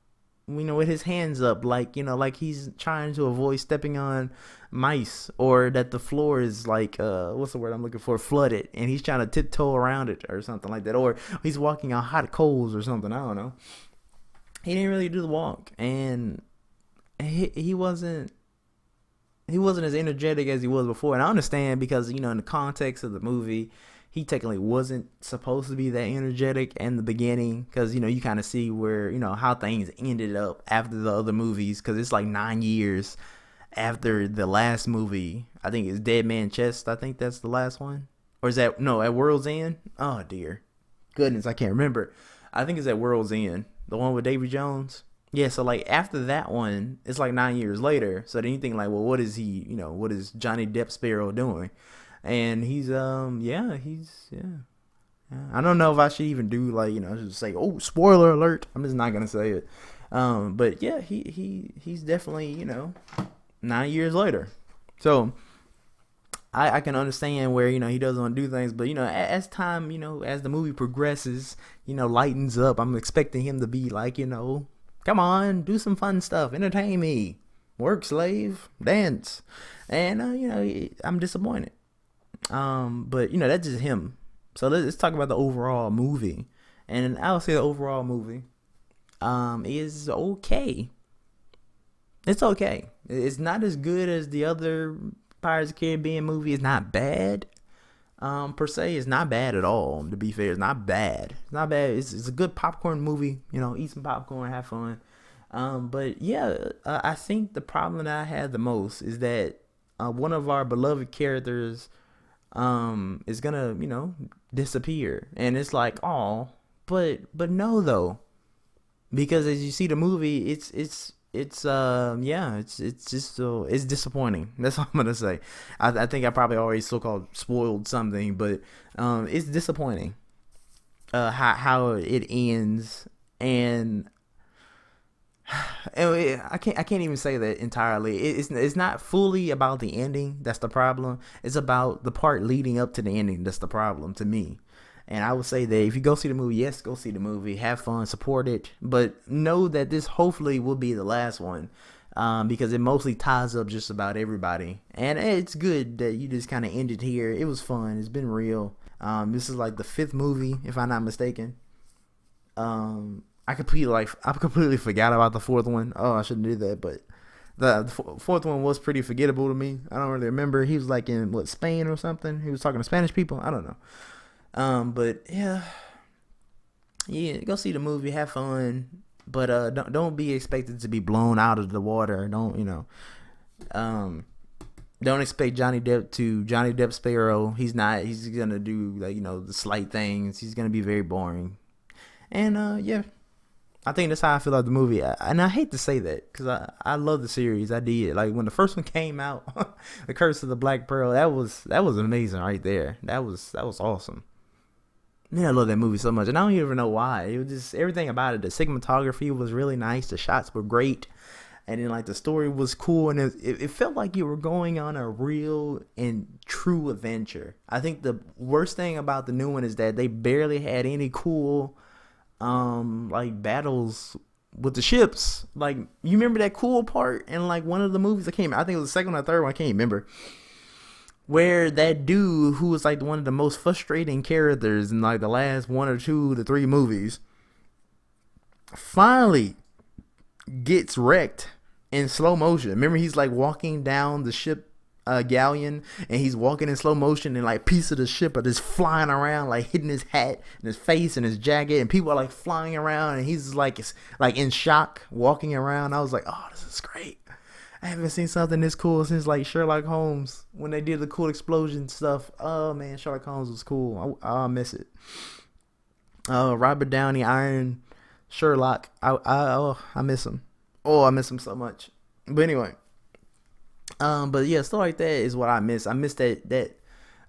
With his hands up, like he's trying to avoid stepping on mice, or that the floor is like, what's the word I'm looking for? Flooded, and he's trying to tiptoe around it or something like that, or he's walking on hot coals or something. I don't know. He didn't really do the walk, and he wasn't as energetic as he was before. And I understand because in the context of the movie, he technically wasn't supposed to be that energetic in the beginning because, you kind of see where, how things ended up after the other movies, because it's like 9 years after the last movie. I think it's Dead Man Chest. I think that's the last one. Or is that, no, at World's End? Oh, dear. Goodness, I can't remember. I think it's at World's End. The one with Davy Jones. Yeah, so like after that one, it's like 9 years later. So then you think like, well, what is he, what is Johnny Depp Sparrow doing? And he's yeah. I don't know if I should even do like, just say, oh, spoiler alert. I'm just not gonna say it. But yeah, he's definitely, 9 years later. So I can understand where, he doesn't want to do things, but as time, as the movie progresses, lightens up, I'm expecting him to be like, come on, do some fun stuff, entertain me, work, slave, dance. And I'm disappointed. But that's just him. So let's talk about the overall movie. And I would say the overall movie is okay. It's okay. It's not as good as the other Pirates of the Caribbean movie. It's not bad. Per se, it's not bad at all. To be fair, it's not bad. It's not bad. It's a good popcorn movie. Eat some popcorn, have fun. But yeah, I think the problem that I had the most is that one of our beloved characters is gonna disappear, and it's like, oh, but no though, because as you see the movie, it's just it's disappointing. That's all I'm gonna say. I think I probably already so-called spoiled something, but it's disappointing how it ends. And I can't even say that entirely. It's not fully about the ending that's the problem. It's about the part leading up to the ending that's the problem to me. And I would say that if you go see the movie, yes, go see the movie, have fun, support it, but know that this hopefully will be the last one, because it mostly ties up just about everybody. And it's good that you just kind of ended here. It was fun. It's been real. This is like the 5th movie, if I'm not mistaken. I completely forgot about the 4th one. Oh, I shouldn't do that, but the 4th one was pretty forgettable to me. I don't really remember. He was like in Spain or something. He was talking to Spanish people. I don't know. But yeah, go see the movie, have fun, but don't be expected to be blown out of the water. Don't expect Johnny Depp Sparrow. He's not. He's gonna do like the slight things. He's gonna be very boring. And yeah, I think that's how I feel about the movie. And I hate to say that because I love the series. I did. Like when the first one came out, The Curse of the Black Pearl. That was amazing right there. That was awesome. Man, I love that movie so much, and I don't even know why. It was just everything about it. The cinematography was really nice. The shots were great, and then like the story was cool, and it felt like you were going on a real and true adventure. I think the worst thing about the new one is that they barely had any cool like battles with the ships. Like, you remember that cool part in like one of the movies that came out? I think it was the second or third one. I can't remember. where that dude who was like one of the most frustrating characters in like the last 1 or 2 to 3 movies finally gets wrecked in slow motion. Remember, he's like walking down the ship galleon, and he's walking in slow motion, and like pieces of the ship are just flying around, like hitting his hat and his face and his jacket, and people are like flying around, and he's like it's like in shock walking around. I was like, oh, this is great. I haven't seen something this cool since like Sherlock Holmes when they did the cool explosion stuff. Oh man, Sherlock Holmes was cool. I miss it. Robert Downey, Iron Sherlock. I miss him. Oh, I miss him so much. But anyway, but yeah, stuff like that is what I miss. I miss that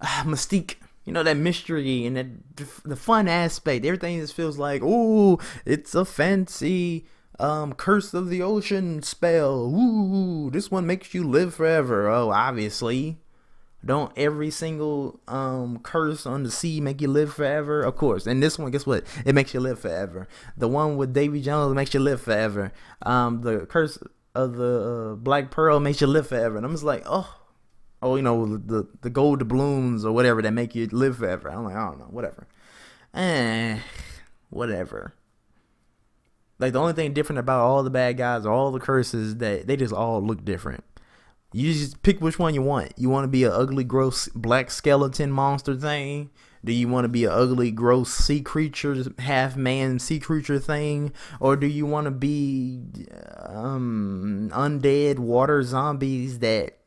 mystique, that mystery and that the fun aspect. Everything just feels like, ooh, it's a fancy curse of the ocean spell. Ooh, this one makes you live forever. Oh, obviously. Don't every single curse on the sea make you live forever? Of course. And this one, guess what? It makes you live forever. The one with Davy Jones makes you live forever. The curse of the Black Pearl makes you live forever. And I'm just like, oh, the gold doubloons or whatever that make you live forever. I'm like, I don't know, whatever. Whatever. Like, the only thing different about all the bad guys or all the curses that they just all look different. You just pick which one you want. You want to be an ugly, gross black skeleton monster thing? Do you want to be an ugly, gross sea creature, half man sea creature thing? Or do you want to be undead water zombies that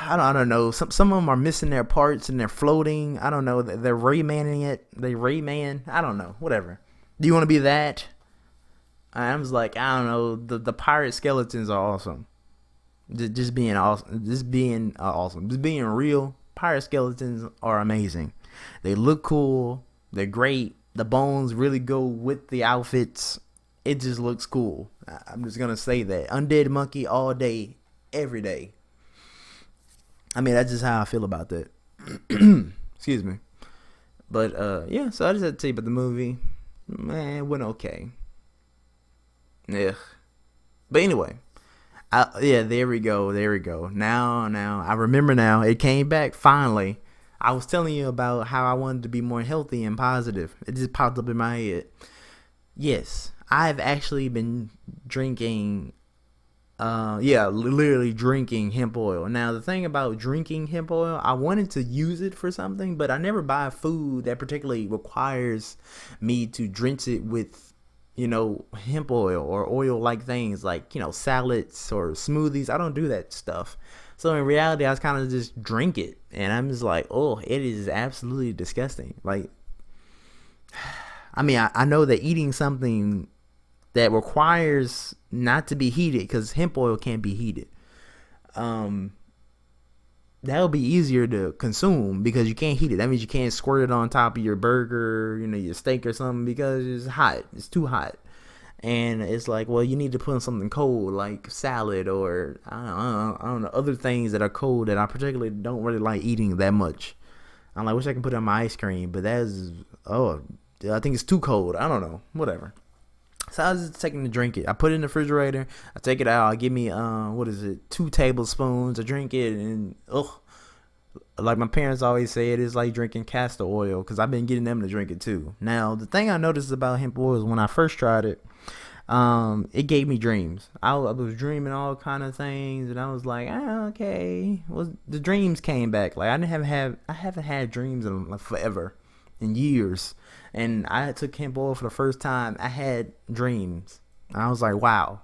I don't know. Some of them are missing their parts and they're floating. I don't know. They're Raymaning it. They Rayman. I don't know. Whatever. Do you want to be that? I was like, I don't know. The pirate skeletons are awesome. Just being awesome. Just being awesome. Just being real. Pirate skeletons are amazing. They look cool. They're great. The bones really go with the outfits. It just looks cool. I'm just gonna say that. Undead monkey all day, every day. I mean, that's just how I feel about that. Excuse me. But yeah. So I just had to tell you about the movie. Man, it went okay. Yeah. But anyway, there we go. Now, I remember now. It came back finally. I was telling you about how I wanted to be more healthy and positive. It just popped up in my head. Yes, I've actually been drinking, literally drinking hemp oil. Now, the thing about drinking hemp oil, I wanted to use it for something, but I never buy food that particularly requires me to drench it with hemp oil or oil-like things like, salads or smoothies. I don't do that stuff. So in reality, I was kind of just drink it. And I'm just like, oh, it is absolutely disgusting. Like, I mean, I know that eating something that requires not to be heated, because hemp oil can't be heated, that'll be easier to consume because you can't heat it. That means you can't squirt it on top of your burger, your steak or something, because it's hot. It's too hot. And it's like, well, you need to put in something cold like salad or I don't know, other things that are cold that I particularly don't really like eating that much. I'm like, wish I can put it on my ice cream, but I think it's too cold. I don't know, whatever. So I was just taking to drink it. I put it in the refrigerator. I take it out. I give me 2 tablespoons. I drink it, and like my parents always say, it is like drinking castor oil, because I've been getting them to drink it too. Now, the thing I noticed about hemp oil is when I first tried it, it gave me dreams. I was dreaming all kind of things, and I was like, okay. Well, the dreams came back. Like, I haven't had dreams in like forever, in years. And I took hemp oil for the first time. I had dreams. And I was like, wow,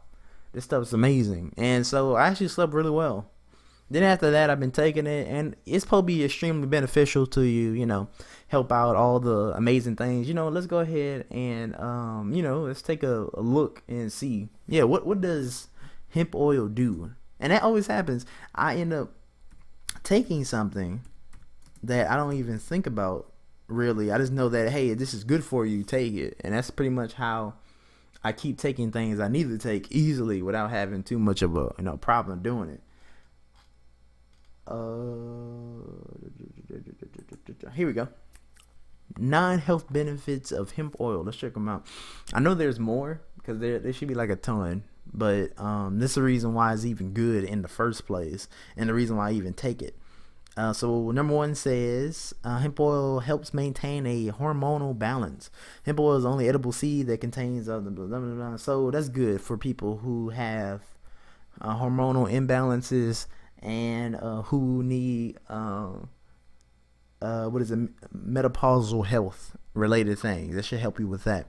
this stuff's amazing. And so I actually slept really well. Then after that, I've been taking it, and it's supposed to be extremely beneficial to you, help out all the amazing things. Let's go ahead and, let's take a look and see. Yeah, what does hemp oil do? And that always happens. I end up taking something that I don't even think about. Really, I just know that, hey, this is good for you, take it. And that's pretty much how I keep taking things I need to take easily without having too much of a problem doing it. Here we go. 9 health benefits of hemp oil. Let's check them out. I know there's more, because there should be like a ton, but this is the reason why it's even good in the first place, and the reason why I even take it. So number 1 says hemp oil helps maintain a hormonal balance. Hemp oil is the only edible seed that contains blah, blah, blah, blah. So that's good for people who have hormonal imbalances and who need menopausal health related things. That should help you with that.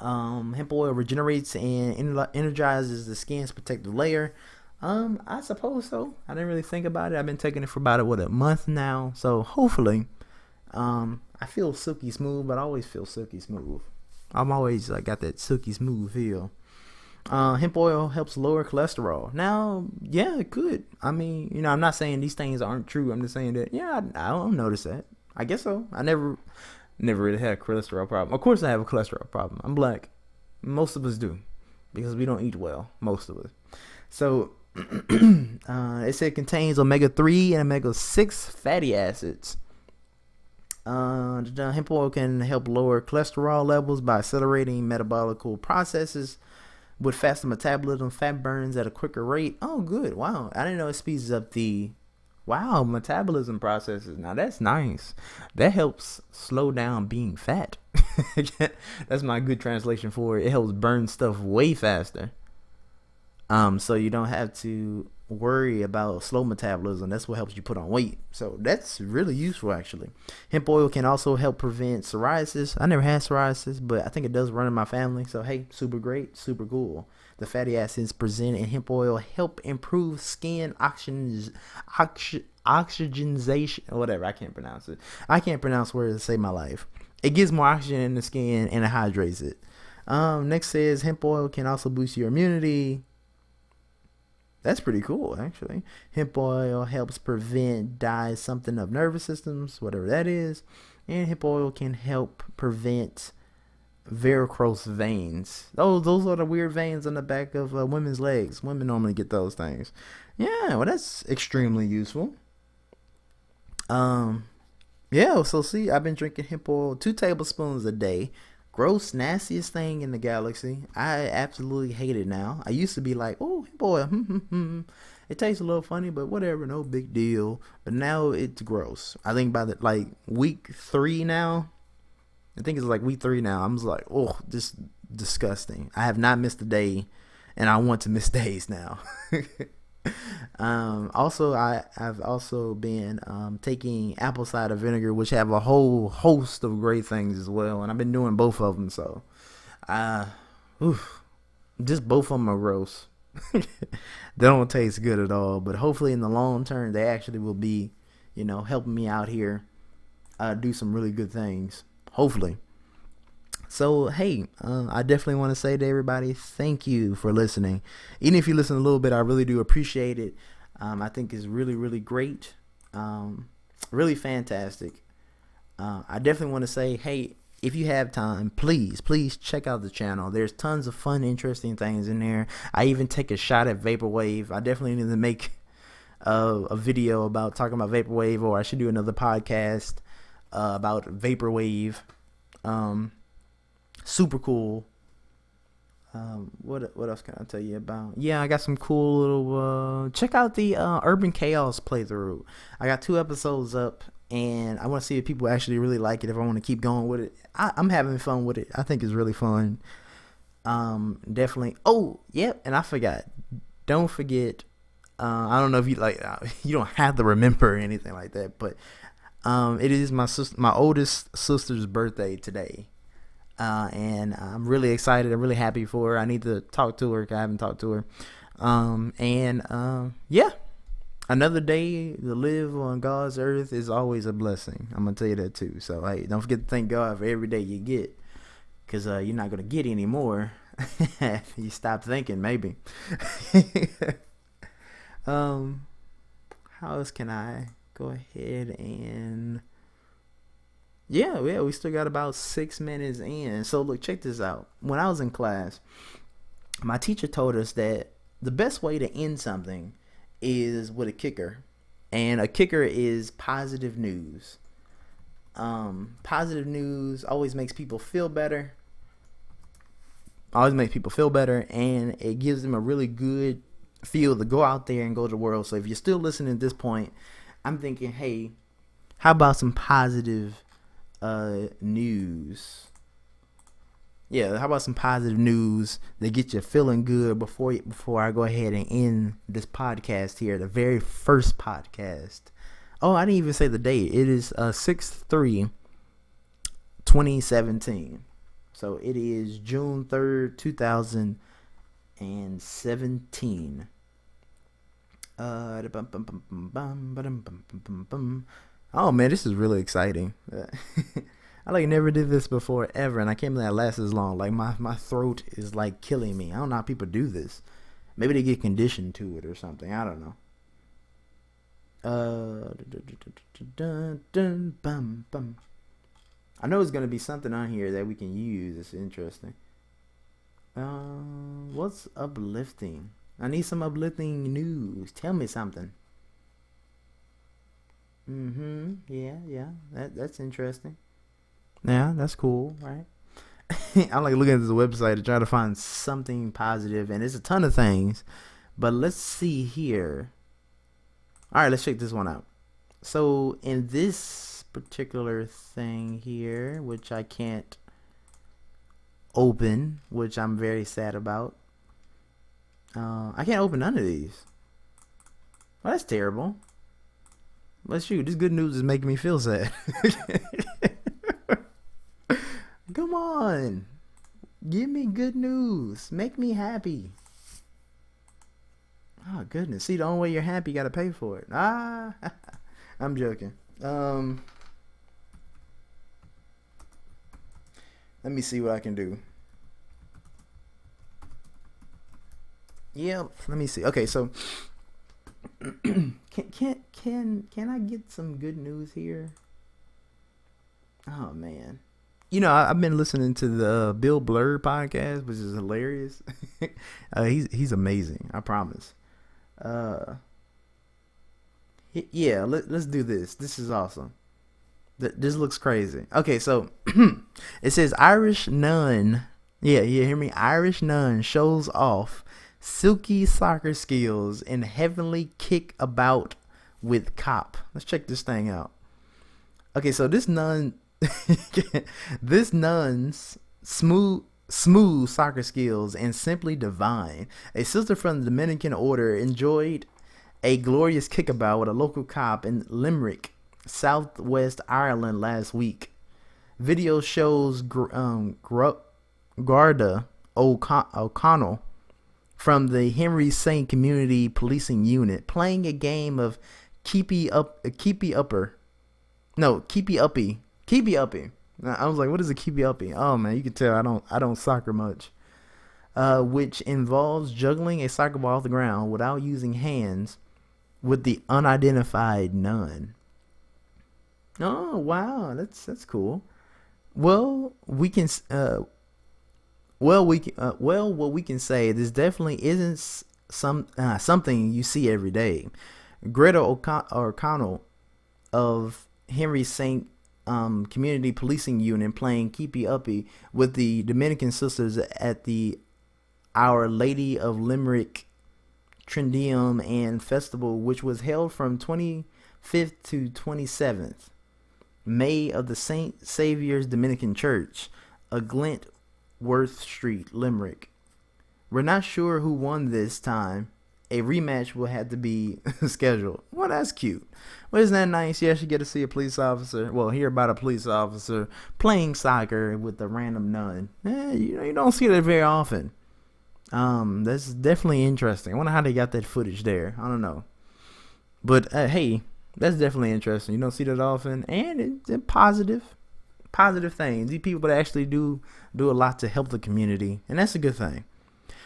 Hemp oil regenerates and energizes the skin's protective layer. I suppose so. I didn't really think about it. I've been taking it for about a month now. So hopefully, I feel silky smooth, but I always feel silky smooth. I'm always got that silky smooth feel. Hemp oil helps lower cholesterol. Now, yeah, it could. I mean, I'm not saying these things aren't true. I'm just saying that, I don't notice that. I guess so. I never really had a cholesterol problem. Of course I have a cholesterol problem. I'm black. Most of us do, because we don't eat well, most of us. So, it said contains omega-3 and omega-6 fatty acids. The hemp oil can help lower cholesterol levels by accelerating metabolic processes with faster metabolism, fat burns at a quicker rate. Oh, good. Wow. I didn't know it speeds up the metabolism processes. Now, that's nice. That helps slow down being fat. That's my good translation for it. It helps burn stuff way faster. So you don't have to worry about slow metabolism. That's what helps you put on weight. So that's really useful, actually. Hemp oil can also help prevent psoriasis. I never had psoriasis, but I think it does run in my family. So, hey, super great, super cool. The fatty acids present in hemp oil help improve skin oxygenation, whatever. I can't pronounce it. I can't pronounce words to save my life. It gives more oxygen in the skin and it hydrates it. Next says hemp oil can also boost your immunity. That's pretty cool, actually. Hemp oil helps prevent something of nervous systems, whatever that is. And hemp oil can help prevent varicose veins. Those are the weird veins on the back of women's legs. Women normally get those things. Yeah, well, that's extremely useful. So see, I've been drinking hemp oil 2 tablespoons a day. Gross, nastiest thing in the galaxy. I absolutely hate it now. I used to be like, oh, boy, it tastes a little funny, but whatever, no big deal. But now it's gross. I think by week 3 now, I'm just like, oh, this disgusting. I have not missed a day, and I want to miss days now. Also, I've also been taking apple cider vinegar, which have a whole host of great things as well, and I've been doing both of them. So, just both of them are gross. They don't taste good at all. But hopefully, in the long term, they actually will be, helping me out here, do some really good things. Hopefully. So, hey, I definitely want to say to everybody, thank you for listening. Even if you listen a little bit, I really do appreciate it. I think it's really, really great. Really fantastic. I definitely want to say, hey, if you have time, please check out the channel. There's tons of fun, interesting things in there. I even take a shot at Vaporwave. I definitely need to make a video talking about Vaporwave, or I should do another podcast about Vaporwave. Super cool. What else can I tell you about? Yeah, I got some cool little check out the Urban Chaos playthrough. I got 2 episodes up, and I want to see if people actually really like it, if I want to keep going with it. I'm having fun with it. I think it's really fun. Definitely. Oh, yep, and I forgot. Don't forget. I don't know if you you don't have to remember or anything like that, but it is my oldest sister's birthday today. And I'm really excited. I'm really happy for her. I need to talk to her, 'cause I haven't talked to her. Yeah, another day to live on God's earth is always a blessing. I'm gonna tell you that too. So, hey, don't forget to thank God for every day you get, 'cause you're not gonna get any more. You stop thinking, maybe. How else can I go ahead and... Yeah, we still got about 6 minutes in. So look, check this out. When I was in class, my teacher told us that the best way to end something is with a kicker. And a kicker is positive news. Positive news always makes people feel better. always makes people feel better, and it gives them a really good feel to go out there and go to the world. So if you're still listening at this point, I'm thinking, hey, how about some positive news? Yeah, how about some positive news that get you feeling good before I go ahead and end this podcast here, the very first podcast. Oh, I didn't even say the date. It is 6/3/2017. So it is June 3rd, 2017. Oh man, this is really exciting. I never did this before ever, and I can't believe that lasts as long. Like my throat is like killing me. I don't know how people do this. Maybe they get conditioned to it or something. I don't know. I know it's gonna be something on here that we can use. It's interesting. What's uplifting? I need some uplifting news. Tell me something. Yeah. That's interesting. Yeah, that's cool, right? I like looking at this website to try to find something positive, and it's a ton of things. But let's see here. All right, let's check this one out. So in this particular thing here, which I can't open, which I'm very sad about. I can't open none of these. Well, that's terrible. But shoot, this good news is making me feel sad. Come on. Give me good news. Make me happy. Oh, goodness. See, the only way you're happy, you got to pay for it. I'm joking. Let me see what I can do. Yep. Let me see. Okay, so can I get some good news here? Oh man. I've been listening to the Bill Blur podcast, which is hilarious. He's amazing. I promise. Yeah, let's do this. This is awesome. This looks crazy. Okay, so it says Irish nun. Yeah, you hear me? Irish nun shows off silky soccer skills and heavenly kick about with cop. Let's check this thing out. Okay, so this nun's smooth soccer skills and simply divine. A sister from the Dominican order enjoyed a glorious kickabout with a local cop in Limerick, Southwest Ireland last week. Video shows Garda O'Connell from the Henry Saint Community Policing Unit playing a game of keepy uppy. I was like, what is a keepy uppy? Oh man, you can tell I don't soccer much. Which involves juggling a soccer ball off the ground without using hands with the unidentified nun. Oh wow, that's cool. What we can say, this definitely isn't something you see every day. Greta O'Connell of Henry Saint Community Policing Unit playing keepy uppy with the Dominican sisters at the Our Lady of Limerick Triduum and Festival, which was held from 25th to 27th May of the St. Saviour's Dominican Church, Glentworth Street, Limerick. We're not sure who won this time. A rematch will have to be scheduled. Well, that's cute. Well, isn't that nice? You actually get to see a police officer. Well, hear about a police officer playing soccer with a random nun. You don't see that very often. That's definitely interesting. I wonder how they got that footage there. I don't know. But, hey, that's definitely interesting. You don't see that often. And it's positive things. These people that actually do a lot to help the community. And that's a good thing.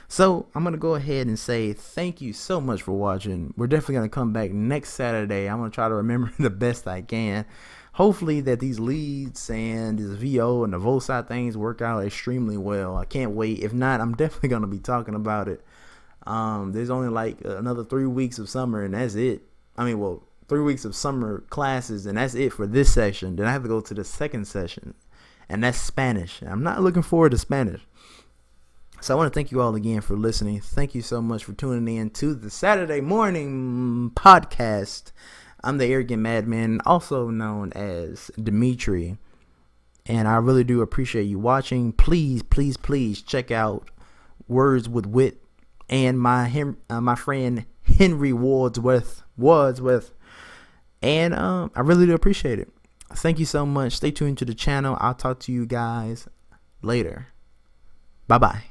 So I'm going to go ahead and say thank you so much for watching. We're definitely going to come back next Saturday. I'm going to try to remember the best I can. Hopefully that these leads and this VO and the VOSI things work out extremely well. I can't wait. If not, I'm definitely going to be talking about it. There's only like another 3 weeks of summer and that's it. 3 weeks of summer classes and that's it for this session. Then I have to go to the second session and that's Spanish. I'm not looking forward to Spanish. So I want to thank you all again for listening. Thank you so much for tuning in to the Saturday morning podcast. I'm the Arrogant Madman, also known as Dimitri. And I really do appreciate you watching. Please, please, please check out Words with Whit and my friend Henry Wadsworth. And I really do appreciate it. Thank you so much. Stay tuned to the channel. I'll talk to you guys later. Bye-bye.